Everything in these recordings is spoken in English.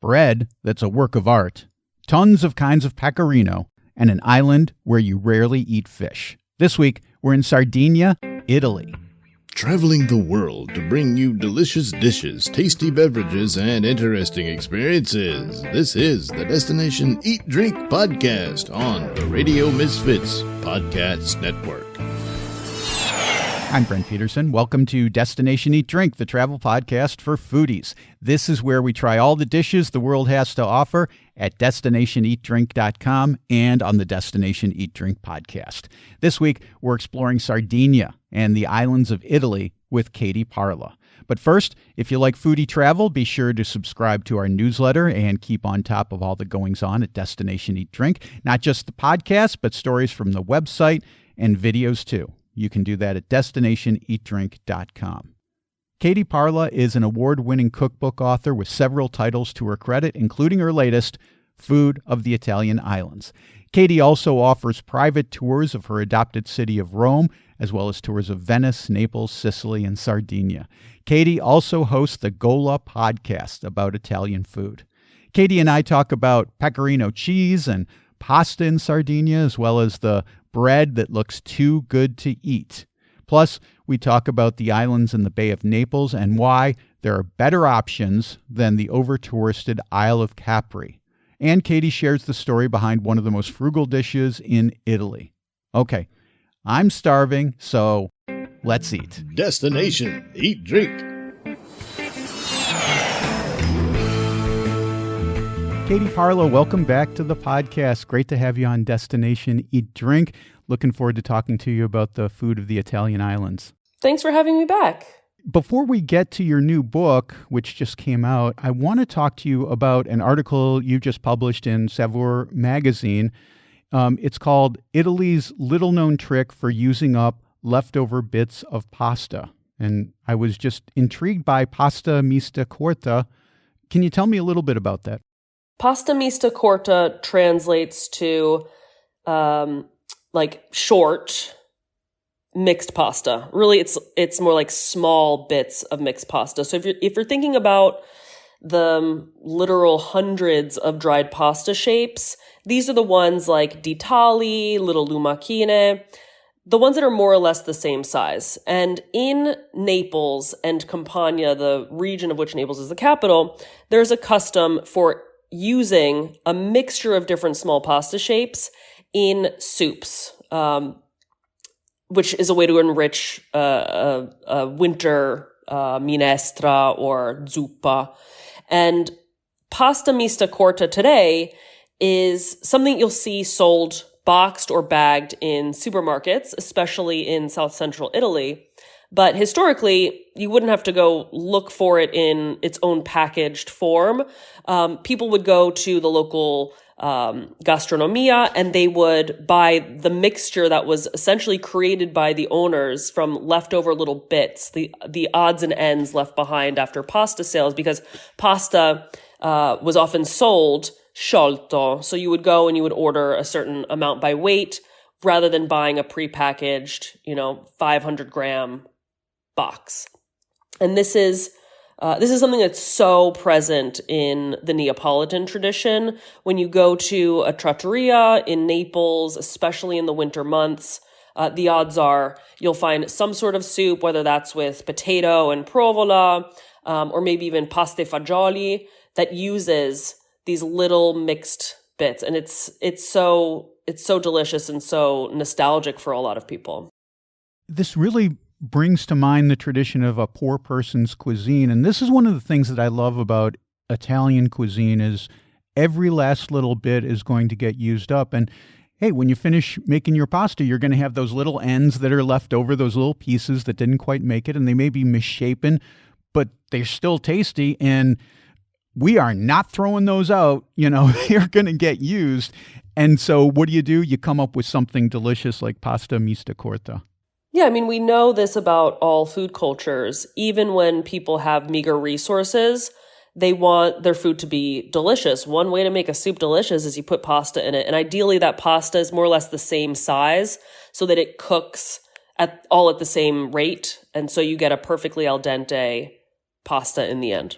bread that's a work of art, tons of kinds of pecorino, and an island where you rarely eat fish. This week, we're in Sardinia, Italy. Traveling the world to bring you delicious dishes, tasty beverages, and interesting experiences. This is the Destination Eat Drink Podcast on the Radio Misfits Podcast Network. I'm Brent Peterson. Welcome to Destination Eat Drink, the travel podcast for foodies. This is where we try all the dishes the world has to offer at destinationeatdrink.com and on the Destination Eat Drink podcast. This week, we're exploring Sardinia and the islands of Italy with Katie Parla. But first, if you like foodie travel, be sure to subscribe to our newsletter and keep on top of all the goings-on at Destination Eat Drink. Not just the podcast, but stories from the website and videos too. You can do that at destinationeatdrink.com. Katie Parla is an award-winning cookbook author with several titles to her credit, including her latest, Food of the Italian Islands. Katie also offers private tours of her adopted city of Rome, as well as tours of Venice, Naples, Sicily, and Sardinia. Katie also hosts the Gola podcast about Italian food. Katie and I talk about pecorino cheese and pasta in Sardinia, as well as the bread that looks too good to eat. Plus, we talk about the islands in the Bay of Naples and why there are better options than the over-touristed Isle of Capri. And Katie shares the story behind one of the most frugal dishes in Italy. Okay, I'm starving, so let's eat. Destination Eat Drink. Katie Parla, welcome back to the podcast. Great to have you on Destination Eat Drink. Looking forward to talking to you about the food of the Italian islands. Thanks for having me back. Before we get to your new book, which just came out, I want to talk to you about an article you just published in Savoir magazine. It's called Italy's Little-Known Trick for Using Up Leftover Bits of Pasta. And I was just intrigued by pasta mista corta. Can you tell me a little bit about that? Pasta mista corta translates to short mixed pasta. Really, it's more like small bits of mixed pasta. So if you're thinking about the literal hundreds of dried pasta shapes, these are the ones like ditali, little lumachine, the ones that are more or less the same size. And in Naples and Campania, the region of which Naples is the capital, there's a custom for using a mixture of different small pasta shapes in soups, which is a way to enrich a winter minestra or zuppa. And pasta mista corta today is something you'll see sold boxed or bagged in supermarkets, especially in South Central Italy. But historically, you wouldn't have to go look for it in its own packaged form. People would go to the local gastronomia and they would buy the mixture that was essentially created by the owners from leftover little bits, the odds and ends left behind after pasta sales, because pasta was often sold sciolto. So you would go and you would order a certain amount by weight rather than buying a prepackaged, 500-gram box. And this is something that's so present in the Neapolitan tradition. When you go to a trattoria in Naples, especially in the winter months, the odds are you'll find some sort of soup, whether that's with potato and provola, or maybe even pasta fagioli, that uses these little mixed bits. And it's so delicious and so nostalgic for a lot of people. This really brings to mind the tradition of a poor person's cuisine. And this is one of the things that I love about Italian cuisine is every last little bit is going to get used up. And hey, when you finish making your pasta, you're going to have those little ends that are left over, those little pieces that didn't quite make it, and they may be misshapen, but they're still tasty. And we are not throwing those out, they're going to get used. And so what do? You come up with something delicious like pasta mista corta. Yeah, I mean, we know this about all food cultures. Even when people have meager resources, they want their food to be delicious. One way to make a soup delicious is you put pasta in it. And ideally, that pasta is more or less the same size so that it cooks at the same rate. And so you get a perfectly al dente pasta in the end.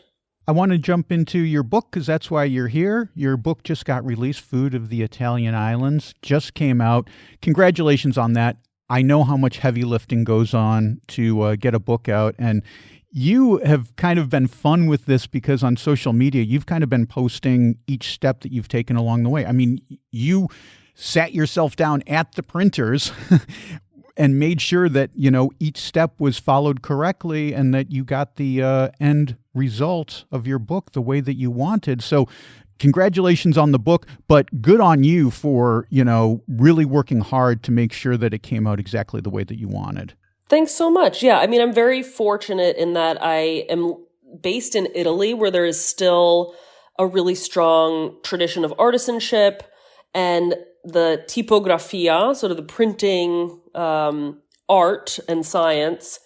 I want to jump into your book because that's why you're here. Your book just got released, Food of the Italian Islands, just came out. Congratulations on that. I know how much heavy lifting goes on to get a book out, and you have kind of been fun with this because on social media, you've kind of been posting each step that you've taken along the way. I mean, you sat yourself down at the printers and made sure that, each step was followed correctly and that you got the end result of your book the way that you wanted. So congratulations on the book, but good on you for, really working hard to make sure that it came out exactly the way that you wanted. Thanks so much. Yeah, I mean, I'm very fortunate in that I am based in Italy, where there is still a really strong tradition of artisanship, and the tipografia, sort of the printing art and science,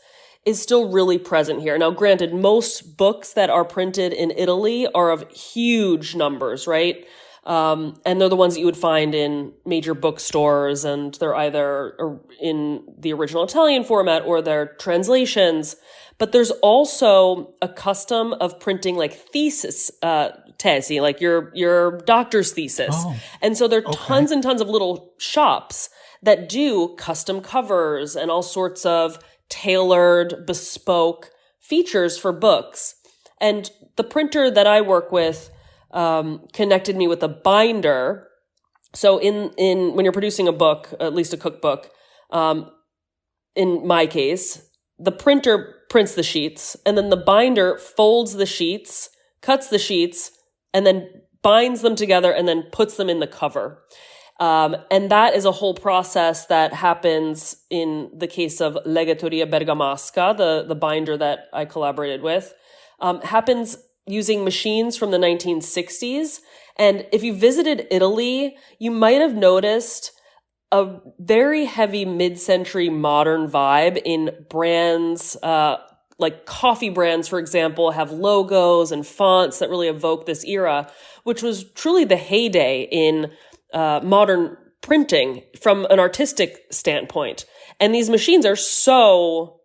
is still really present here. Now, granted, most books that are printed in Italy are of huge numbers, right? And they're the ones that you would find in major bookstores, and they're either in the original Italian format or they're translations. But there's also a custom of printing like thesis, tesi, like your doctor's thesis. Oh, and so there are okay. tons and tons of little shops that do custom covers and all sorts of tailored, bespoke features for books. And the printer that I work with connected me with a binder. So in when you're producing a book, at least a cookbook, in my case, the printer prints the sheets, and then the binder folds the sheets, cuts the sheets, and then binds them together and then puts them in the cover. And that is a whole process that happens in the case of Legatoria Bergamasca, the binder that I collaborated with, happens using machines from the 1960s. And if you visited Italy, you might have noticed a very heavy mid-century modern vibe in brands, like coffee brands, for example, have logos and fonts that really evoke this era, which was truly the heyday in modern printing from an artistic standpoint. And these machines are so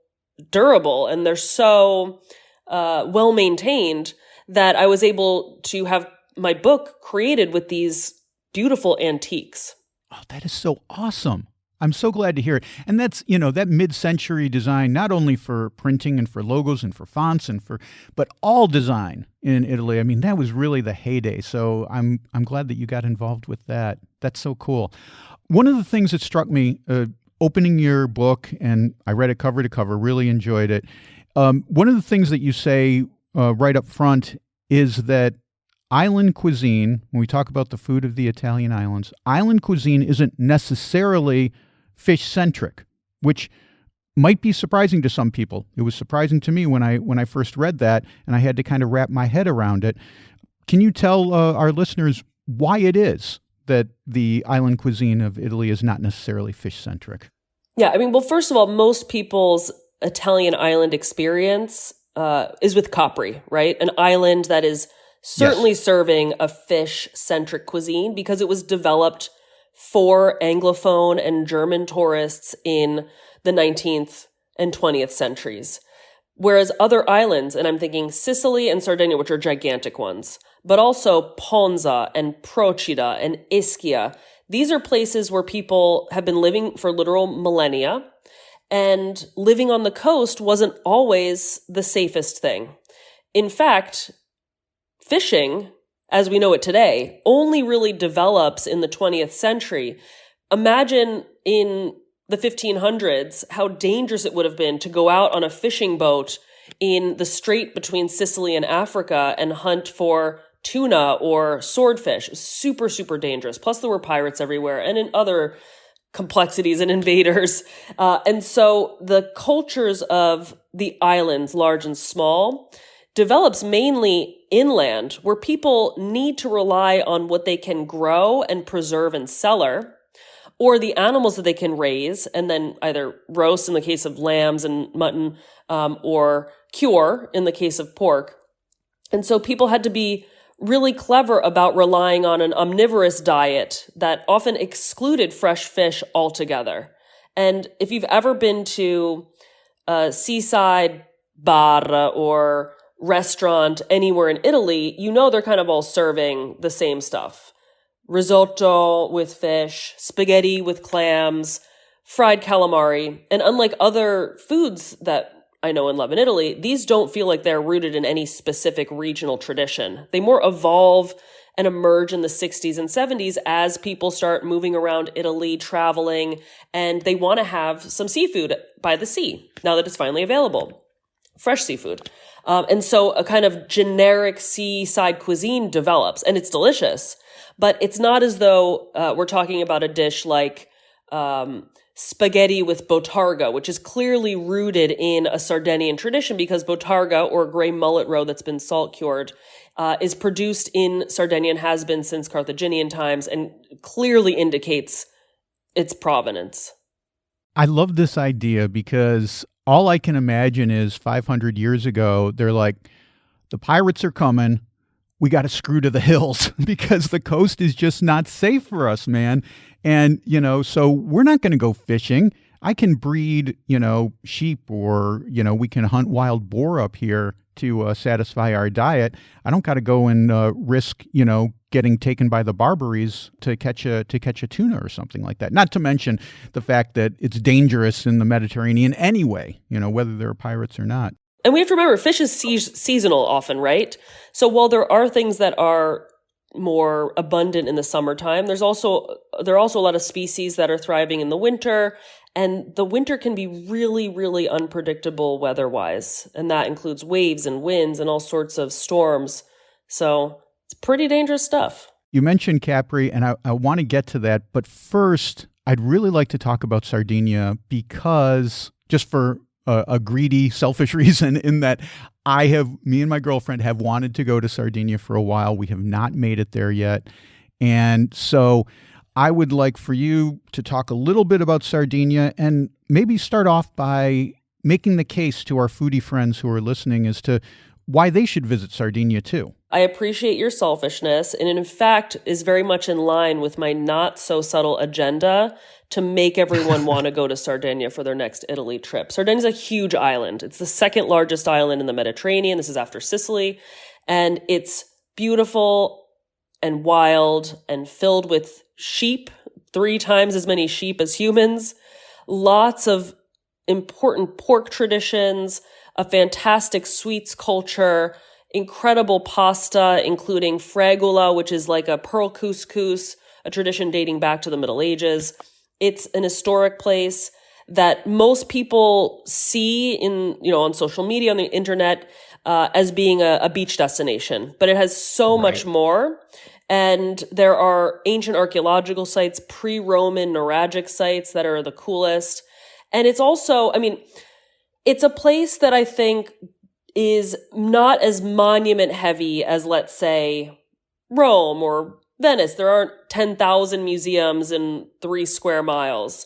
durable and they're so well maintained that I was able to have my book created with these beautiful antiques. Oh, that is so awesome. I'm so glad to hear it. And that's, that mid-century design, not only for printing and for logos and for fonts but all design in Italy. I mean, that was really the heyday. So I'm glad that you got involved with that. That's so cool. One of the things that struck me, opening your book, and I read it cover to cover, really enjoyed it. One of the things that you say right up front is that island cuisine, when we talk about the food of the Italian islands, island cuisine isn't necessarily fish-centric, which might be surprising to some people. It was surprising to me when I first read that, and I had to kind of wrap my head around it. Can you tell our listeners why it is that the island cuisine of Italy is not necessarily fish-centric? Yeah, I mean, well, first of all, most people's Italian island experience is with Capri, right? An island that is certainly serving a fish-centric cuisine because it was developed for Anglophone and German tourists in the 19th and 20th centuries. Whereas other islands, and I'm thinking Sicily and Sardinia, which are gigantic ones, but also Ponza and Procida and Ischia, these are places where people have been living for literal millennia, and living on the coast wasn't always the safest thing. In fact, fishing, as we know it today, only really develops in the 20th century. Imagine in the 1500s how dangerous it would have been to go out on a fishing boat in the strait between Sicily and Africa and hunt for tuna or swordfish. It was super, super dangerous. Plus there were pirates everywhere and in other complexities and invaders. And so the cultures of the islands, large and small, develops mainly inland, where people need to rely on what they can grow and preserve and cellar, or the animals that they can raise and then either roast in the case of lambs and mutton, or cure in the case of pork. And so people had to be really clever about relying on an omnivorous diet that often excluded fresh fish altogether. And if you've ever been to a seaside bar or restaurant anywhere in Italy, you know they're kind of all serving the same stuff. Risotto with fish, spaghetti with clams, fried calamari. And unlike other foods that I know and love in Italy, these don't feel like they're rooted in any specific regional tradition. They more evolve and emerge in the 60s and 70s as people start moving around Italy, traveling, and they want to have some seafood by the sea now that it's finally available. Fresh seafood. And so a kind of generic seaside cuisine develops, and it's delicious, but it's not as though we're talking about a dish like spaghetti with botarga, which is clearly rooted in a Sardinian tradition because botarga, or gray mullet roe that's been salt cured, is produced in Sardinia and has been since Carthaginian times and clearly indicates its provenance. I love this idea because all I can imagine is 500 years ago, they're like, the pirates are coming. We got to screw to the hills because the coast is just not safe for us, man. And, so we're not going to go fishing. I can breed, sheep or, we can hunt wild boar up here to satisfy our diet. I don't got to go and risk, getting taken by the Barbaries to catch a tuna or something like that. Not to mention the fact that it's dangerous in the Mediterranean anyway, whether there are pirates or not. And we have to remember, fish is seasonal often, right? So while there are things that are more abundant in the summertime, there are also a lot of species that are thriving in the winter. And the winter can be really, really unpredictable weather-wise. And that includes waves and winds and all sorts of storms. So it's pretty dangerous stuff. You mentioned Capri, and I want to get to that. But first, I'd really like to talk about Sardinia because, just for a greedy, selfish reason, in that me and my girlfriend have wanted to go to Sardinia for a while. We have not made it there yet. And so I would like for you to talk a little bit about Sardinia and maybe start off by making the case to our foodie friends who are listening as to why they should visit Sardinia too. I appreciate your selfishness, and in fact is very much in line with my not so subtle agenda to make everyone want to go to Sardinia for their next Italy trip. Sardinia is a huge island. It's the second largest island in the Mediterranean. This is after Sicily, and it's beautiful and wild and filled with sheep, 3 times as many sheep as humans, lots of important pork traditions, a fantastic sweets culture, incredible pasta, including fregola, which is like a pearl couscous, a tradition dating back to the Middle Ages. It's an historic place that most people see on social media, on the internet, as being a beach destination, but it has so much more. And there are ancient archaeological sites, pre-Roman nuragic sites that are the coolest. And it's also, it's a place that I think is not as monument heavy as, let's say, Rome or Venice. There aren't 10,000 museums in 3 square miles.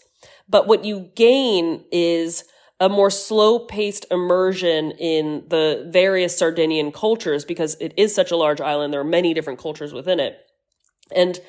But what you gain is a more slow-paced immersion in the various Sardinian cultures because it is such a large island. There are many different cultures within it. And,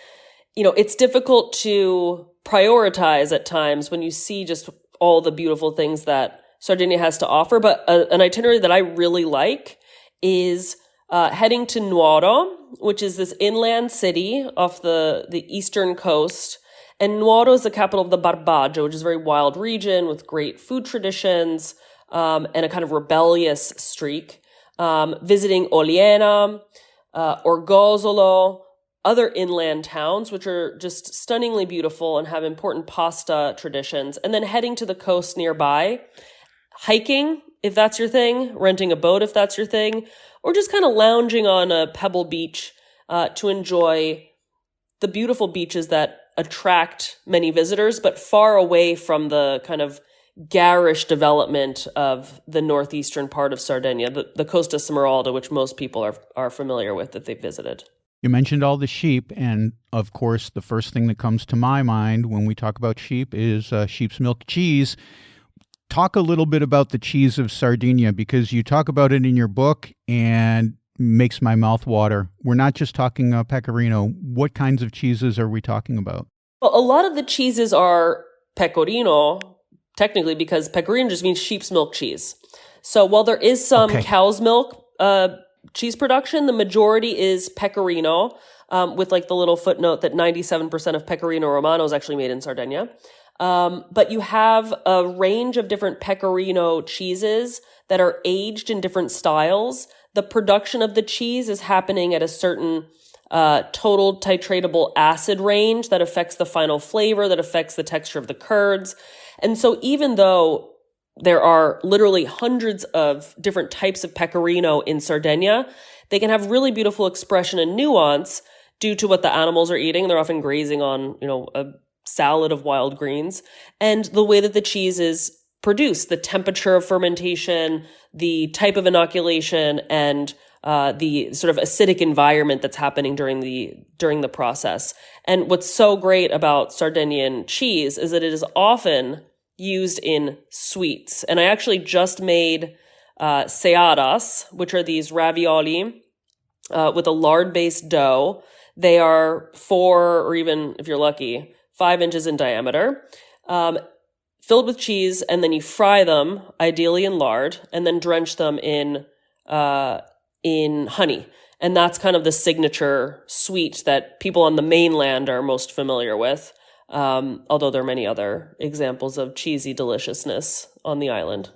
it's difficult to prioritize at times when you see just all the beautiful things that Sardinia has to offer. But an itinerary that I really like is heading to Nuoro, which is this inland city off the eastern coast. And Nuoro is the capital of the Barbaggio, which is a very wild region with great food traditions and a kind of rebellious streak. Visiting Oliena, Orgosolo, other inland towns, which are just stunningly beautiful and have important pasta traditions. And then heading to the coast nearby, hiking, if that's your thing, renting a boat, if that's your thing, or just kind of lounging on a pebble beach to enjoy the beautiful beaches that attract many visitors, but far away from the kind of garish development of the northeastern part of Sardinia, the Costa Smeralda, which most people are familiar with if they've visited. You mentioned all the sheep, and of course, the first thing that comes to my mind when we talk about sheep is sheep's milk cheese. Talk a little bit about the cheese of Sardinia, because you talk about it in your book and makes my mouth water. We're not just talking pecorino. What kinds of cheeses are we talking about? Well, a lot of the cheeses are pecorino, technically, because pecorino just means sheep's milk cheese. So while there is some cow's milk cheese production, the majority is pecorino, with like the little footnote that 97% of pecorino romano is actually made in Sardinia. But you have a range of different pecorino cheeses that are aged in different styles. The production of the cheese is happening at a certain total titratable acid range that affects the final flavor, that affects the texture of the curds. And so even though there are literally hundreds of different types of pecorino in Sardinia, they can have really beautiful expression and nuance due to what the animals are eating. They're often grazing on, a salad of wild greens, and the way that the cheese is produced, the temperature of fermentation, the type of inoculation, and the sort of acidic environment that's happening during the process. And what's so great about Sardinian cheese is that it is often used in sweets. And I actually just made seadas, which are these ravioli with a lard-based dough. They are 4, or even if you're lucky, 5 inches in diameter, filled with cheese, and then you fry them, ideally in lard, and then drench them in honey. And that's kind of the signature sweet that people on the mainland are most familiar with, although there are many other examples of cheesy deliciousness on the island.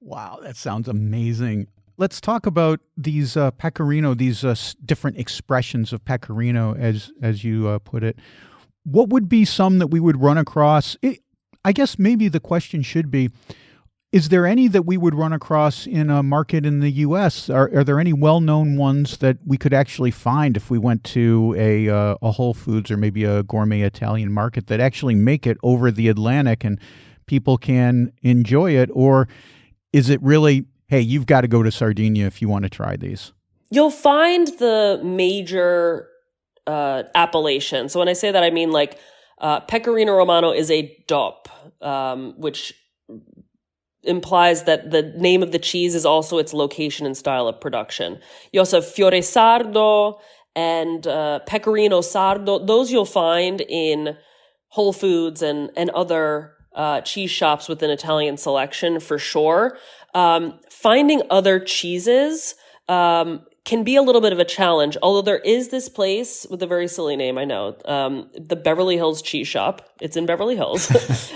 Wow, that sounds amazing. Let's talk about these pecorino, these different expressions of pecorino, as you put it. What would be some that we would run across? I guess maybe the question should be, is there any that we would run across in a market in the U.S.? Are there any well-known ones that we could actually find if we went to a Whole Foods or maybe a gourmet Italian market that actually make it over the Atlantic and people can enjoy it? Or is it really, hey, you've got to go to Sardinia if you want to try these? You'll find the major appellation. So when I say that, I mean like pecorino romano is a DOP, which implies that the name of the cheese is also its location and style of production. You also have Fiore Sardo and Pecorino Sardo. Those you'll find in Whole Foods and other cheese shops within Italian selection for sure. Finding other cheeses can be a little bit of a challenge, although there is this place with a very silly name, I know, the Beverly Hills Cheese Shop. It's in Beverly Hills.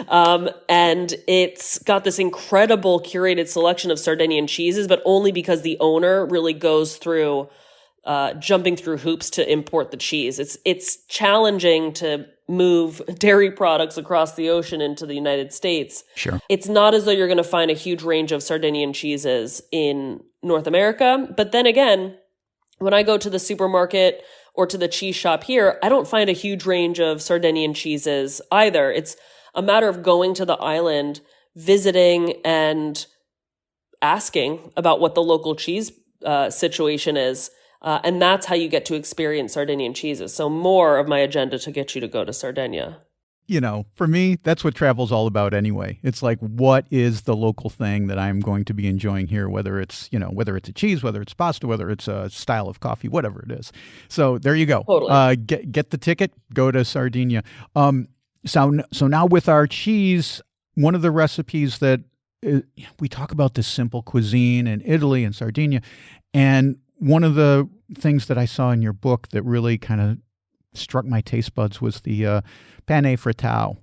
And it's got this incredible curated selection of Sardinian cheeses, but only because the owner really goes through jumping through hoops to import the cheese. It's challenging to move dairy products across the ocean into the United States. Sure. It's not as though you're going to find a huge range of Sardinian cheeses in North America. But then again, when I go to the supermarket or to the cheese shop here, I don't find a huge range of Sardinian cheeses either. It's a matter of going to the island, visiting, and asking about what the local cheese situation is. And that's how you get to experience Sardinian cheeses. So more of my agenda to get you to go to Sardinia. For me, that's what travel's all about anyway. It's like, what is the local thing that I'm going to be enjoying here, whether it's a cheese, whether it's pasta, whether it's a style of coffee, whatever it is. So there you go. Totally. Get the ticket, go to Sardinia. So now with our cheese, one of the recipes that we talk about this simple cuisine in Italy and Sardinia, and one of the things that I saw in your book that really kind of struck my taste buds was the pane frittau.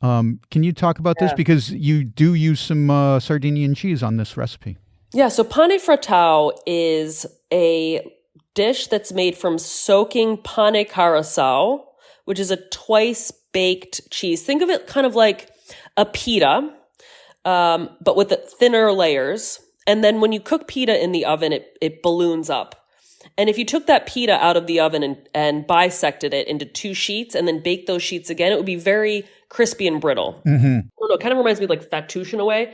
Can you talk about this? Because you do use some Sardinian cheese on this recipe. Yeah, so pane frittau is a dish that's made from soaking pane carasau, which is a twice-baked cheese. Think of it kind of like a pita, but with the thinner layers. And then when you cook pita in the oven, it balloons up. And if you took that pita out of the oven and bisected it into 2 sheets and then baked those sheets again, it would be very crispy and brittle. Mm-hmm. I don't know, it kind of reminds me of like fattoush in a way.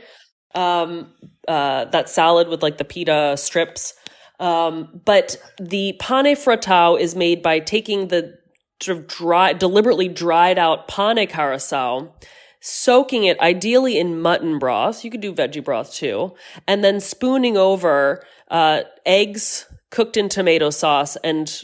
That salad with like the pita strips. But the pane frittau is made by taking the sort of deliberately dried out pane carasau, soaking it ideally in mutton broth. You could do veggie broth too. And then spooning over eggs cooked in tomato sauce and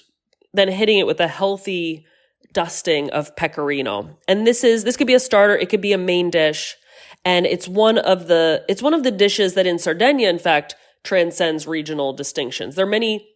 then hitting it with a healthy dusting of pecorino. And this could be a starter. It could be a main dish. And it's one of the dishes that in Sardinia, in fact, transcends regional distinctions. There are many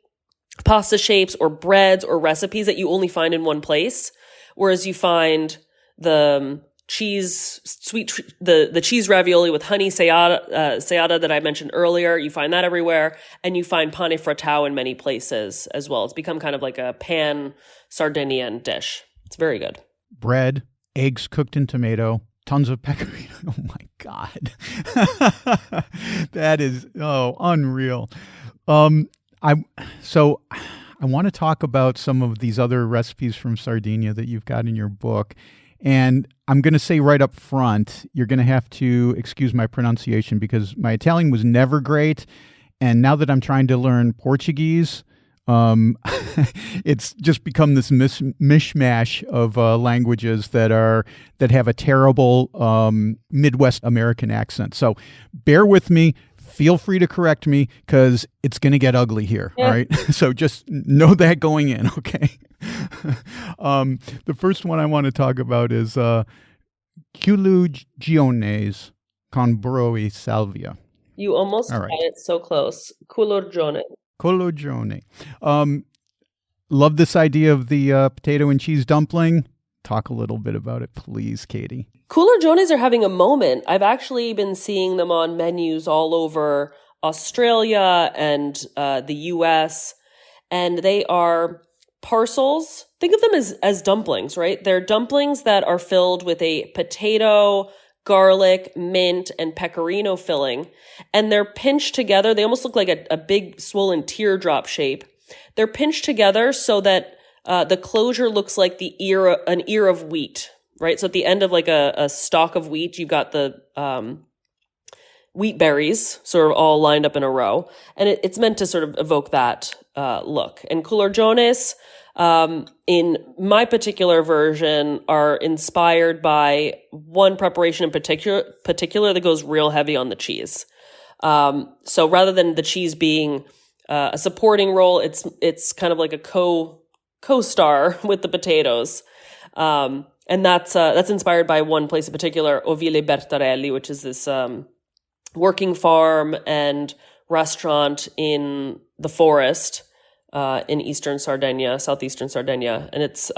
pasta shapes or breads or recipes that you only find in one place, whereas you find the the cheese ravioli with honey seada that I mentioned earlier. You find that everywhere, and you find pane fratau in many places as well. It's become kind of like a pan Sardinian dish. It's very good. Bread, eggs cooked in tomato, tons of pecorino. Oh my God. That is unreal. I want to talk about some of these other recipes from Sardinia that you've got in your book. And I'm going to say right up front, you're going to have to excuse my pronunciation because my Italian was never great. And now that I'm trying to learn Portuguese, it's just become this mishmash of languages that have a terrible Midwest American accent. So bear with me. Feel free to correct me because it's going to get ugly here. Yeah. All right. So just know that going in. Okay. The first one I want to talk about is culurgiones con broi salvia. You almost got it so close. Culurgione. Culurgione. Love this idea of the potato and cheese dumpling. Talk a little bit about it, please, Katie. Culurgiones are having a moment. I've actually been seeing them on menus all over Australia and the US, and they are parcels. Think of them as dumplings, right? They're dumplings that are filled with a potato, garlic, mint, and pecorino filling, and they're pinched together. They almost look like a big swollen teardrop shape. They're pinched together so that the closure looks like an ear of wheat, right? So at the end of like a stalk of wheat, you've got the wheat berries sort of all lined up in a row. And it's meant to sort of evoke that look. And culurgiones, in my particular version, are inspired by one preparation in particular that goes real heavy on the cheese. So rather than the cheese being a supporting role, it's kind of like a co-star with the potatoes. And that's inspired by one place in particular, Ovile Bertarelli, which is this working farm and restaurant in the forest in southeastern Sardinia. And it's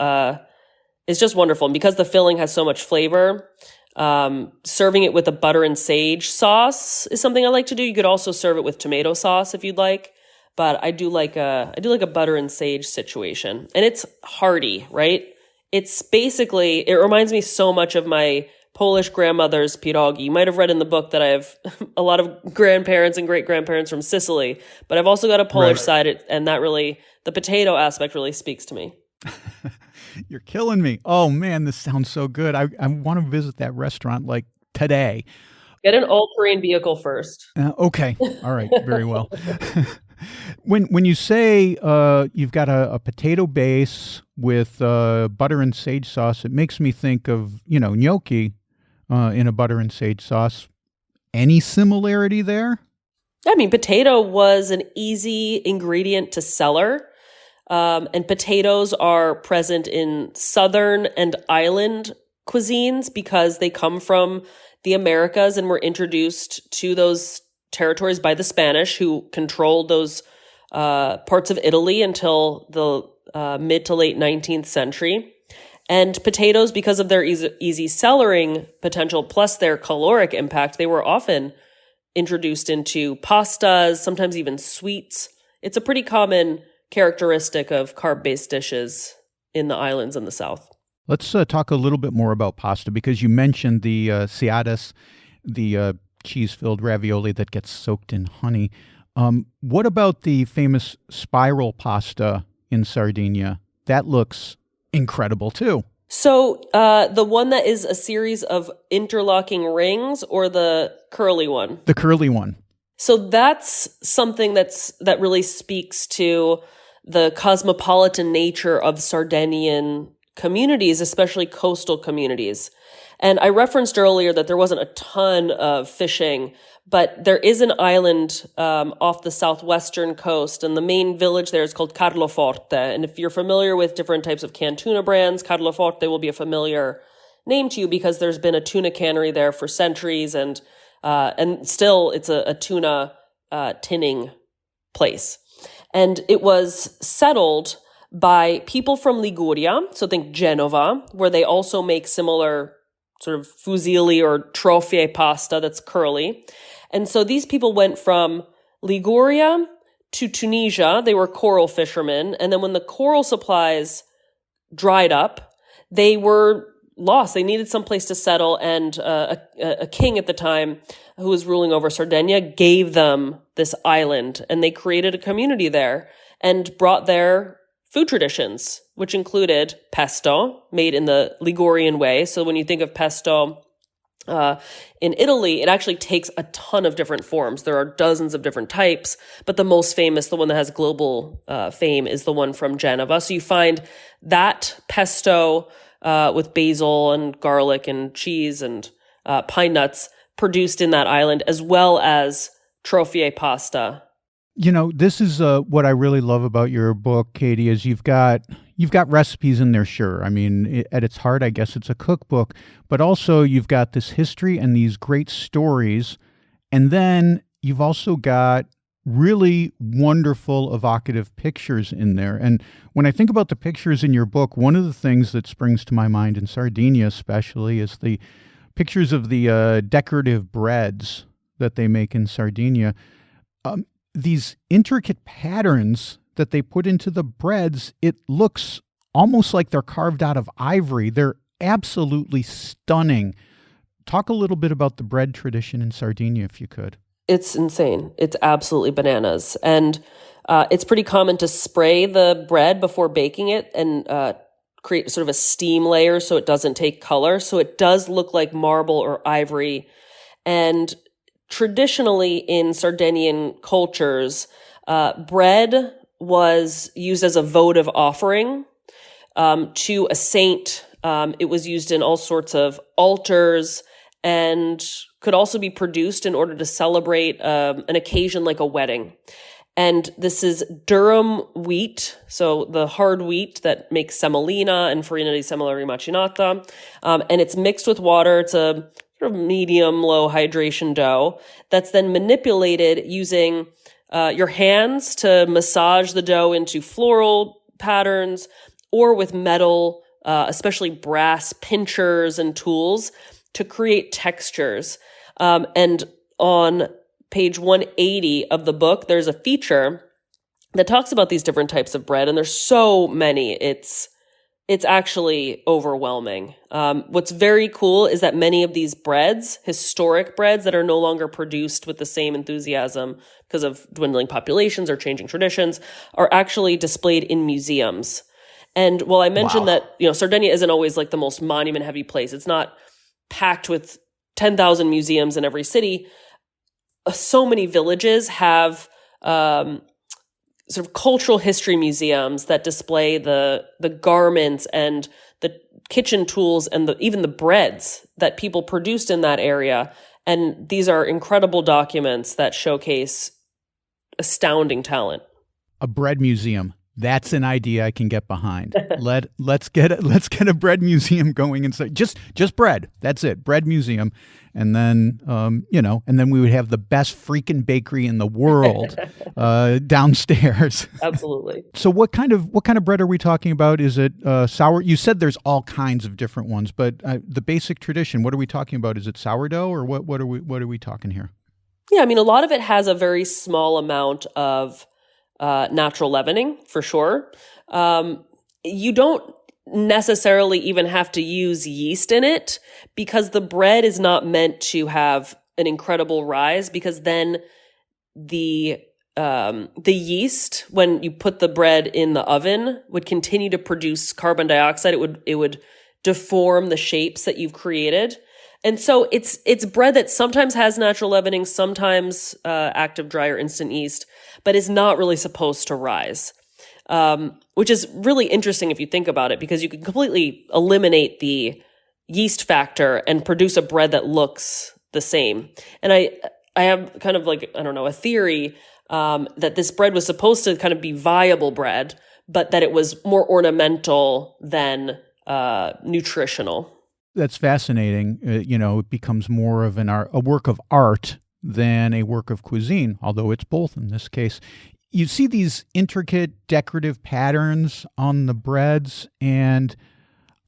just wonderful. And because the filling has so much flavor, serving it with a butter and sage sauce is something I like to do. You could also serve it with tomato sauce if you'd like. But I do like a butter and sage situation. And it's hearty, right? It's basically, it reminds me so much of my Polish grandmother's pierogi. You might have read in the book that I have a lot of grandparents and great-grandparents from Sicily, but I've also got a Polish side, and that really, the potato aspect really speaks to me. You're killing me. Oh man, this sounds so good. I want to visit that restaurant like today. Get an all-terrain vehicle first. Okay. All right. Very well. When you say you've got a potato base with butter and sage sauce, it makes me think of, gnocchi in a butter and sage sauce. Any similarity there? I mean, potato was an easy ingredient to cellar, and potatoes are present in southern and island cuisines because they come from the Americas and were introduced to those territories by the Spanish, who controlled those parts of Italy until the mid to late 19th century. And potatoes, because of their easy cellaring potential plus their caloric impact, they were often introduced into pastas, sometimes even sweets. It's a pretty common characteristic of carb-based dishes in the islands in the south. Let's talk a little bit more about pasta, because you mentioned the seadas, the cheese-filled ravioli that gets soaked in honey. What about the famous spiral pasta in Sardinia? That looks incredible too. So the one that is a series of interlocking rings, or the curly one? The curly one. So that's something that really speaks to the cosmopolitan nature of Sardinian communities, especially coastal communities. And I referenced earlier that there wasn't a ton of fishing, but there is an island off the southwestern coast, and the main village there is called Carloforte. And if you're familiar with different types of canned tuna brands, Carloforte will be a familiar name to you because there's been a tuna cannery there for centuries, and still it's a tuna tinning place. And it was settled by people from Liguria, so think Genova, where they also make similar sort of fusilli or trofie pasta that's curly. And so these people went from Liguria to Tunisia. They were coral fishermen. And then when the coral supplies dried up, they were lost. They needed some place to settle. And a king at the time who was ruling over Sardinia gave them this island. And they created a community there and brought their food traditions, which included pesto, made in the Ligurian way. So when you think of pesto in Italy, it actually takes a ton of different forms. There are dozens of different types, but the most famous, the one that has global fame, is the one from Genova. So you find that pesto with basil and garlic and cheese and pine nuts produced in that island, as well as trofie pasta. You know, this is what I really love about your book, Katie, is you've got recipes in there, sure. I mean, at its heart, I guess it's a cookbook, but also you've got this history and these great stories, and then you've also got really wonderful, evocative pictures in there. And when I think about the pictures in your book, one of the things that springs to my mind in Sardinia especially is the pictures of the decorative breads that they make in Sardinia. These intricate patterns that they put into the breads, it looks almost like they're carved out of ivory. They're absolutely stunning. Talk a little bit about the bread tradition in Sardinia, if you could. It's insane. It's absolutely bananas. And it's pretty common to spray the bread before baking it and create sort of a steam layer so it doesn't take color. So it does look like marble or ivory. And traditionally in Sardinian cultures, bread was used as a votive offering to a saint. It was used in all sorts of altars and could also be produced in order to celebrate an occasion like a wedding. And this is durum wheat, so the hard wheat that makes semolina and farina di semola rimacinata. And it's mixed with water. It's a sort of medium-low hydration dough that's then manipulated using your hands to massage the dough into floral patterns, or with metal, especially brass pinchers and tools to create textures. And on page 180 of the book, there's a feature that talks about these different types of bread, and there's so many. It's actually overwhelming. What's very cool is that many of these breads, historic breads that are no longer produced with the same enthusiasm because of dwindling populations or changing traditions, are actually displayed in museums. And while I mentioned that, Sardinia isn't always like the most monument heavy place, it's not packed with 10,000 museums in every city. So many villages have sort of cultural history museums that display the garments and the kitchen tools and even the breads that people produced in that area. And these are incredible documents that showcase astounding talent. A bread museum. That's an idea I can get behind. Let's get a bread museum going and say just bread. That's it, bread museum, and then and then we would have the best freaking bakery in the world downstairs. Absolutely. So what kind of bread are we talking about? Is it sour? You said there's all kinds of different ones, but the basic tradition. What are we talking about? Is it sourdough, or what are we talking here? Yeah, I mean, a lot of it has a very small amount of natural leavening, for sure. You don't necessarily even have to use yeast in it, because the bread is not meant to have an incredible rise, because then the yeast, when you put the bread in the oven, would continue to produce carbon dioxide. It would deform the shapes that you've created. And so it's bread that sometimes has natural leavening, sometimes active dry or instant yeast, but is not really supposed to rise, which is really interesting if you think about it, because you can completely eliminate the yeast factor and produce a bread that looks the same. And I have kind of like, a theory that this bread was supposed to kind of be viable bread, but that it was more ornamental than nutritional. That's fascinating. It becomes more of a work of art than a work of cuisine, although it's both in this case. You see these intricate decorative patterns on the breads, and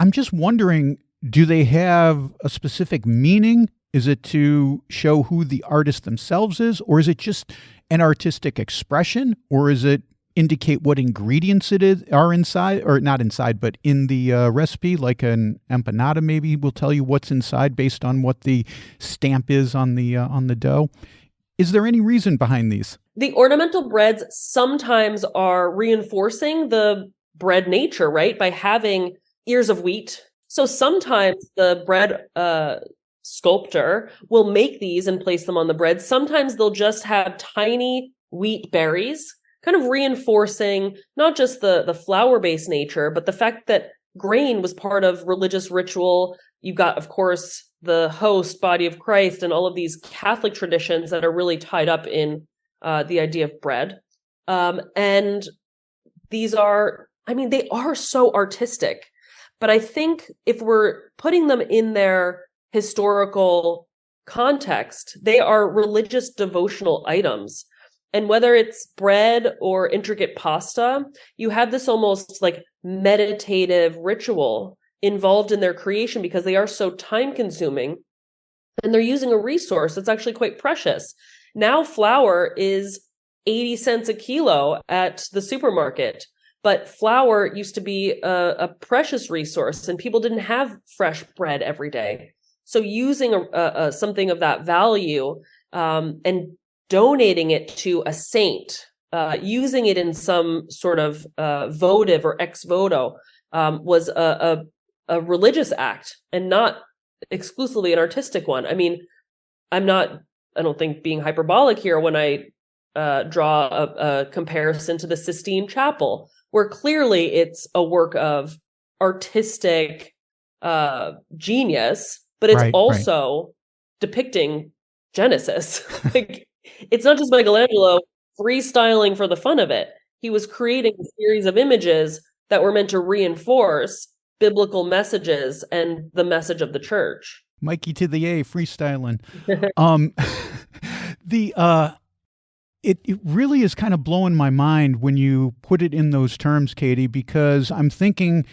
I'm just wondering, do they have a specific meaning? Is it to show who the artist themselves is, or is it just an artistic expression, or is it indicate what ingredients are inside, or not inside, but in the recipe, like an empanada maybe will tell you what's inside based on what the stamp is on the dough? Is there any reason behind these? The ornamental breads sometimes are reinforcing the bread nature, right? By having ears of wheat. So sometimes the bread sculptor will make these and place them on the bread. Sometimes they'll just have tiny wheat berries, kind of reinforcing not just the flour-based nature, but the fact that grain was part of religious ritual. You've got, of course, the host, body of Christ, and all of these Catholic traditions that are really tied up in the idea of bread. And these are, they are so artistic. But I think if we're putting them in their historical context, they are religious devotional items. And whether it's bread or intricate pasta, you have this almost like meditative ritual involved in their creation because they are so time consuming and they're using a resource that's actually quite precious. Now flour is 80 cents a kilo at the supermarket, but flour used to be a precious resource and people didn't have fresh bread every day. So using something of that value and donating it to a saint, using it in some sort of votive or ex voto was a religious act and not exclusively an artistic one. I don't think being hyperbolic here when I draw a comparison to the Sistine Chapel, where clearly it's a work of artistic genius, but it's also depicting Genesis. It's not just Michelangelo freestyling for the fun of it. He was creating a series of images that were meant to reinforce biblical messages and the message of the church. Mikey to the A, freestyling. It really is kind of blowing my mind when you put it in those terms, Katie, because I'm thinking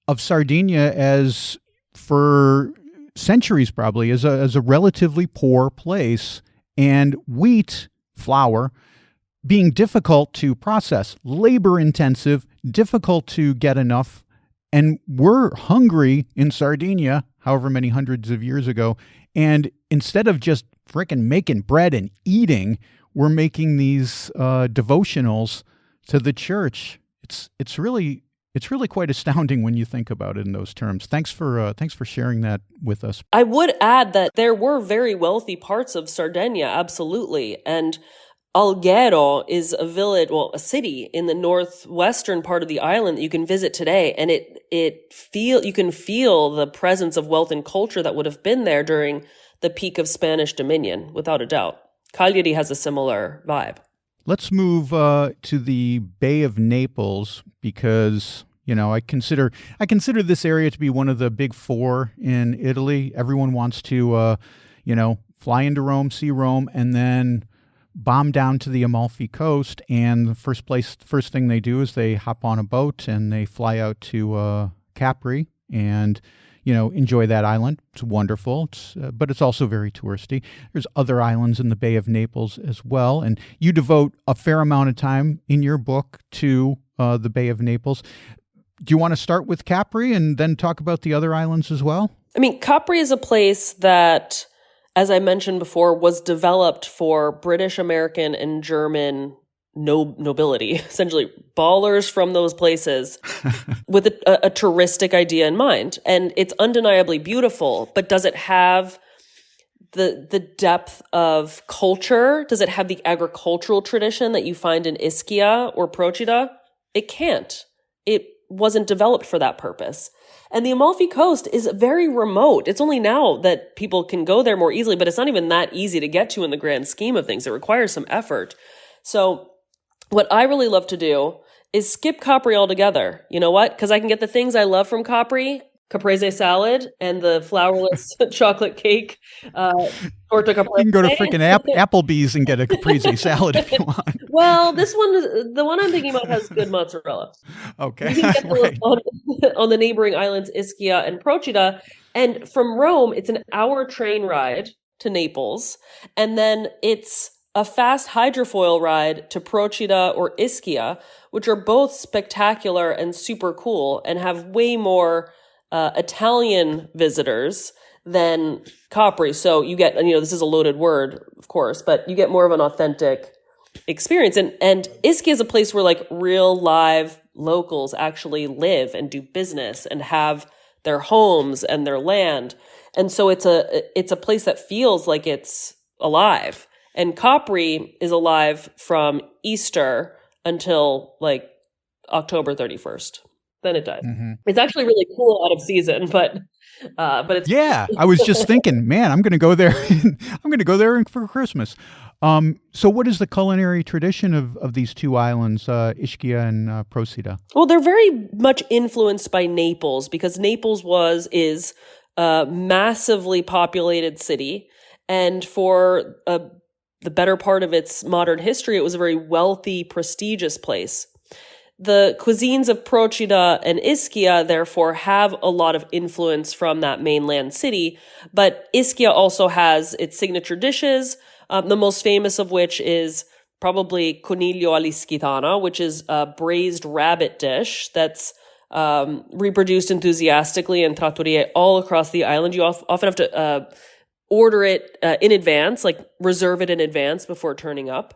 of Sardinia as, for centuries probably, as a relatively poor place, and wheat, flour, being difficult to process, labor intensive, difficult to get enough. And we're hungry in Sardinia, however many hundreds of years ago. And instead of just frickin' making bread and eating, we're making these devotionals to the church. It's really quite astounding when you think about it in those terms. Thanks for sharing that with us. I would add that there were very wealthy parts of Sardinia, absolutely, and Alghero is a city in the northwestern part of the island that you can visit today, and you can feel the presence of wealth and culture that would have been there during the peak of Spanish dominion, without a doubt. Cagliari has a similar vibe. Let's move to the Bay of Naples because, I consider this area to be one of the big four in Italy. Everyone wants to, fly into Rome, see Rome, and then bomb down to the Amalfi Coast. And the first thing they do is they hop on a boat and they fly out to Capri and enjoy that island. It's wonderful, but it's also very touristy. There's other islands in the Bay of Naples as well, and you devote a fair amount of time in your book to the Bay of Naples. Do you want to start with Capri and then talk about the other islands as well? Capri is a place that, as I mentioned before, was developed for British, American, and German nobility, essentially ballers from those places with a touristic idea in mind. And it's undeniably beautiful, but does it have the depth of culture? Does it have the agricultural tradition that you find in Ischia or Procida? It can't. It wasn't developed for that purpose. And the Amalfi Coast is very remote. It's only now that people can go there more easily, but it's not even that easy to get to in the grand scheme of things. It requires some effort. So what I really love to do is skip Capri altogether. You know what? Because I can get the things I love from Capri caprese salad and the flourless chocolate cake, torta You can go to caprese. freaking Applebee's and get a caprese salad if you want. Well, the one I'm thinking about has good mozzarella. Okay, You can get right. on the neighboring islands Ischia and Procida, and from Rome, it's an hour train ride to Naples, and then it's a fast hydrofoil ride to Procida or Ischia, which are both spectacular and super cool, and have way more Italian visitors than Capri. So you get, this is a loaded word, of course, but you get more of an authentic experience. And Ischia is a place where like real live locals actually live and do business and have their homes and their land. And so it's a place that feels like it's alive. And Capri is alive from Easter until like October 31st. Then it died. Mm-hmm. It's actually really cool out of season, but it's I was just thinking, man, I'm going to go there. I'm going to go there for Christmas. So what is the culinary tradition of these two islands, Ischia and Procida? Well, they're very much influenced by Naples because Naples is a massively populated city, and for the better part of its modern history, it was a very wealthy, prestigious place. The cuisines of Procida and Ischia, therefore, have a lot of influence from that mainland city, but Ischia also has its signature dishes, the most famous of which is probably coniglio all'ischitana, which is a braised rabbit dish that's reproduced enthusiastically in trattorie all across the island. You often have to order it in advance, like reserve it in advance before turning up.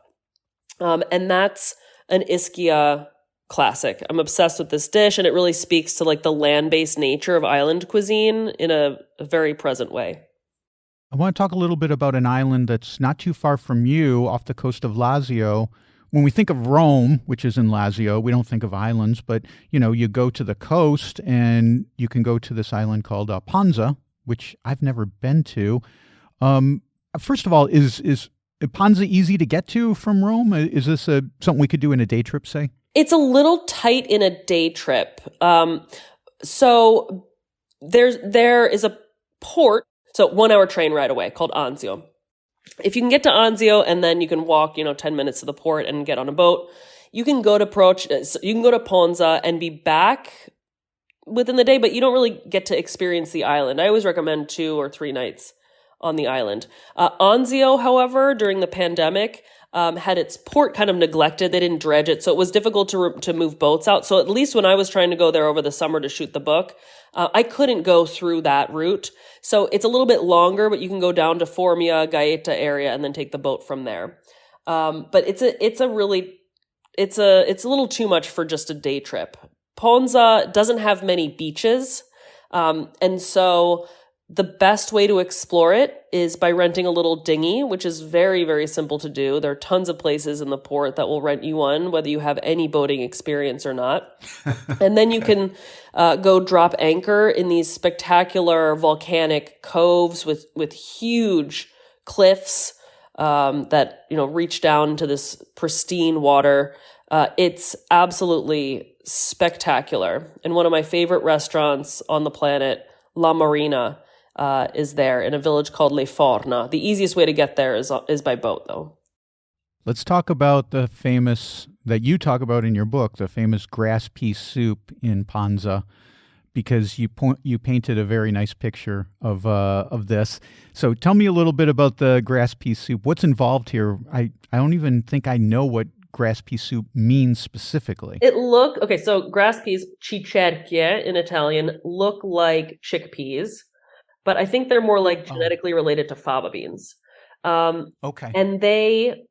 And that's an Ischia classic. I'm obsessed with this dish, and it really speaks to like the land-based nature of island cuisine in a very present way. I want to talk a little bit about an island that's not too far from you off the coast of Lazio. When we think of Rome, which is in Lazio, we don't think of islands, but you go to the coast and you can go to this island called Ponza, which I've never been to. First of all, is Ponza easy to get to from Rome? Is this something we could do in a day trip, say? It's a little tight in a day trip. So there is a port, so 1 hour train ride away called Anzio. If you can get to Anzio and then you can walk, 10 minutes to the port and get on a boat, you can go to Ponza and be back within the day, but you don't really get to experience the island. I always recommend 2 or 3 nights on the island. Anzio, however, during the pandemic, had its port kind of neglected. They didn't dredge it, so it was difficult to move boats out. So at least when I was trying to go there over the summer to shoot the book, I couldn't go through that route. So it's a little bit longer, but you can go down to Formia, Gaeta area, and then take the boat from there. But it's a little too much for just a day trip. Ponza doesn't have many beaches, and so the best way to explore it is by renting a little dinghy, which is very, very simple to do. There are tons of places in the port that will rent you one, whether you have any boating experience or not. And then you can go drop anchor in these spectacular volcanic coves with huge cliffs that reach down to this pristine water. It's absolutely spectacular. And one of my favorite restaurants on the planet, La Marina, is there in a village called Le Forna. The easiest way to get there is by boat, though. Let's talk about the famous, that you talk about in your book, the famous grass pea soup in Ponza, because you painted a very nice picture of this. So tell me a little bit about the grass pea soup. What's involved here? I don't even think I know what grass pea soup means specifically. So grass peas, cicerchie in Italian, look like chickpeas, but I think they're more like genetically related to fava beans. Okay. And they,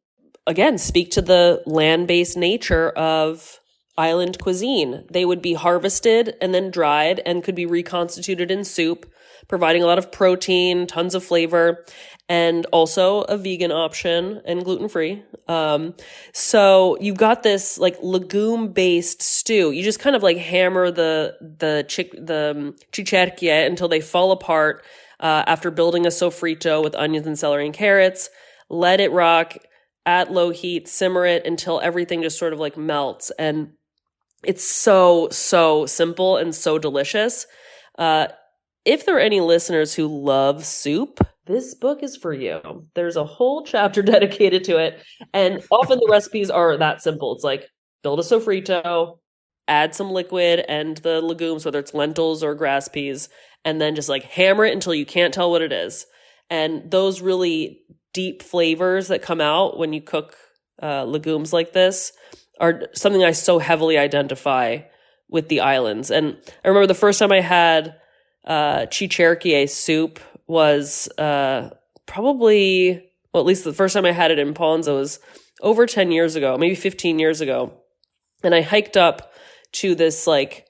again, speak to the land-based nature of island cuisine. They would be harvested and then dried and could be reconstituted in soup, providing a lot of protein, tons of flavor, and also a vegan option and gluten-free. So you've got this like legume-based stew. You just kind of like hammer the cicerchie until they fall apart after building a sofrito with onions and celery and carrots. Let it rock at low heat, simmer it until everything just sort of like melts. And it's so, so simple and so delicious. If there are any listeners who love soup, this book is for you. There's a whole chapter dedicated to it. And often the recipes are that simple. It's like build a sofrito, add some liquid and the legumes, whether it's lentils or grass peas, and then just like hammer it until you can't tell what it is. And those really deep flavors that come out when you cook legumes like this are something I so heavily identify with the islands. And I remember the first time I had chicherkie soup was probably, well, at least the first time I had it in Ponza was over 10 years ago, maybe 15 years ago. And I hiked up to this like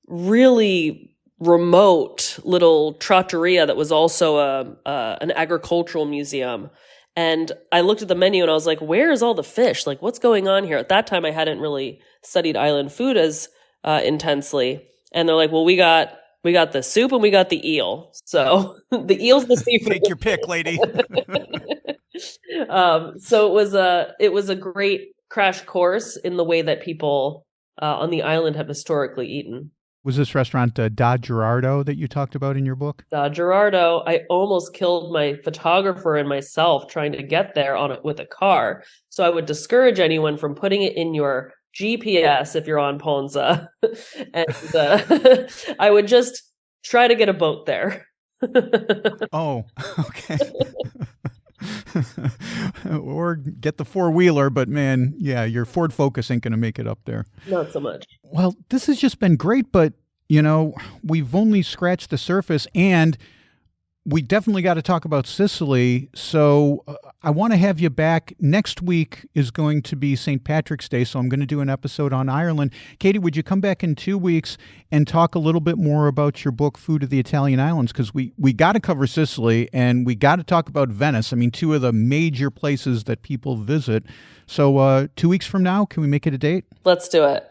really remote little trattoria that was also an agricultural museum. And I looked at the menu and I was like, where is all the fish? Like, what's going on here? At that time, I hadn't really studied island food as intensely. And they're like, well, we got the soup and we got the eel. So the eel's the seafood. Take your pick, lady. So it was a great crash course in the way that people on the island have historically eaten. Was this restaurant Da Gerardo that you talked about in your book? Da Gerardo. I almost killed my photographer and myself trying to get there on it with a car. So I would discourage anyone from putting it in your GPS if you're on Ponza. And I would just try to get a boat there. Oh, okay. Or get the four-wheeler, but man, yeah, your Ford Focus ain't going to make it up there. Not so much. Well, this has just been great, but, you know, we've only scratched the surface, and we definitely got to talk about Sicily. So I want to have you back. Next week is going to be St. Patrick's Day, so I'm going to do an episode on Ireland. Katie, would you come back in 2 weeks and talk a little bit more about your book, Food of the Italian Islands? Because we got to cover Sicily, and we got to talk about Venice. I mean, two of the major places that people visit. So 2 weeks from now, can we make it a date? Let's do it.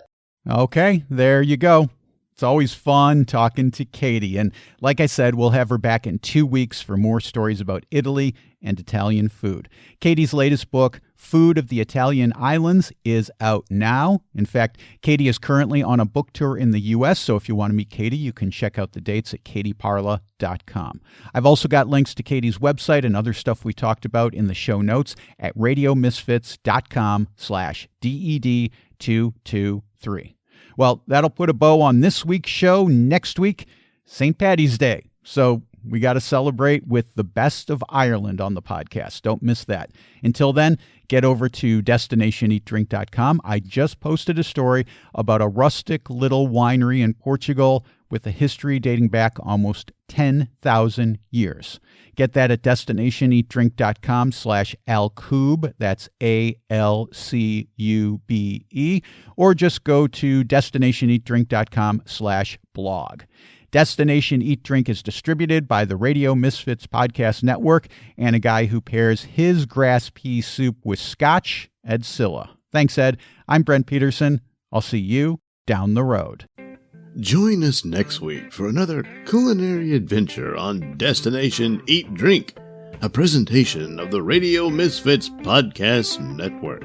Okay, there you go. It's always fun talking to Katie. And like I said, we'll have her back in 2 weeks for more stories about Italy and Italian food. Katie's latest book, Food of the Italian Islands, is out now. In fact, Katie is currently on a book tour in the U.S., so if you want to meet Katie, you can check out the dates at katieparla.com. I've also got links to Katie's website and other stuff we talked about in the show notes at radiomisfits.com/DED223. Well, that'll put a bow on this week's show. Next week, St. Paddy's Day. So we got to celebrate with the best of Ireland on the podcast. Don't miss that. Until then, get over to destinationeatdrink.com. I just posted a story about a rustic little winery in Portugal with a history dating back almost 10,000 years. Get that at destinationeatdrink.com/alcube. That's ALCUBE. Or just go to destinationeatdrink.com/blog. Destination Eat Drink is distributed by the Radio Misfits Podcast Network and a guy who pairs his grass pea soup with scotch, Ed Silla. Thanks, Ed. I'm Brent Peterson. I'll see you down the road. Join us next week for another culinary adventure on Destination Eat Drink, a presentation of the Radio Misfits Podcast Network.